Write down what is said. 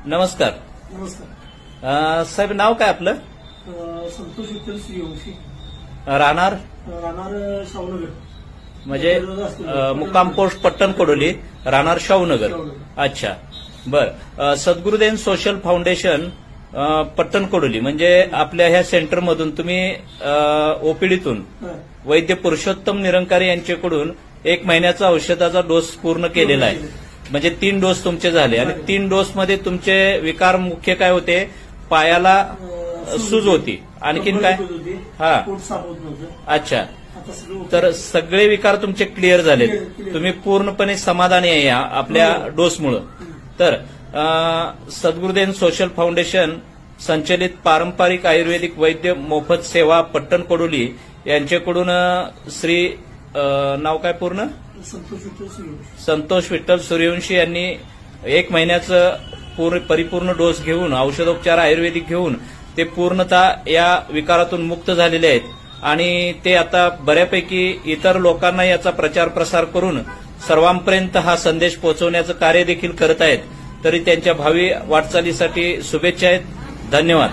नमस्कार. नमस्कार. साहेब, नाव काय आपलं? संतोष विठ्ठल सूर्यवंशी, राहणार राहणार शाहूनगर. म्हणजे मुक्काम पोस्ट पट्टण कोडोली, राहणार शाहूनगर. अच्छा, बर. सद्गुरुदेव सोशल फाउंडेशन पट्टण कोडोली म्हणजे आपल्या ह्या सेंटरमधून तुम्ही ओपीडीतून वैद्य पुरुषोत्तम निरंकारी यांच्याकडून 1 महिन्याचा औषधाचा डोस पूर्ण केलेला आहे. म्हणजे 3 डोस तुमचे झाले आणि 3 डोसमध्ये तुमचे विकार मुख्य काय होते? पायाला सूज होती, आणखीन काय? हा, अच्छा. तर सगळे विकार तुमचे क्लिअर झाले, तुम्ही पूर्णपणे समाधानी आहे या आपल्या डोसमुळे. तर सद्गुरुदेव सोशल फाउंडेशन संचलित पारंपरिक आयुर्वेदिक वैद्य मोफत सेवा पट्टण कोडोली यांच्याकडून श्री नाव काय पूर्ण? संतोष विठ्ठल सूर्यवंशी यांनी 1 महिन्याचं परिपूर्ण डोस घेऊन, औषधोपचार आयुर्वेदिक घेऊन ते पूर्णतः या विकारातून मुक्त झालेले आहेत आणि ते आता बऱ्यापैकी इतर लोकांना याचा प्रचार प्रसार करून सर्वांपर्यंत हा संदेश पोहोचवण्याचं कार्य देखील करत आहेत. तरी त्यांच्या भावी वाटचालीसाठी शुभेच्छा आहेत. धन्यवाद.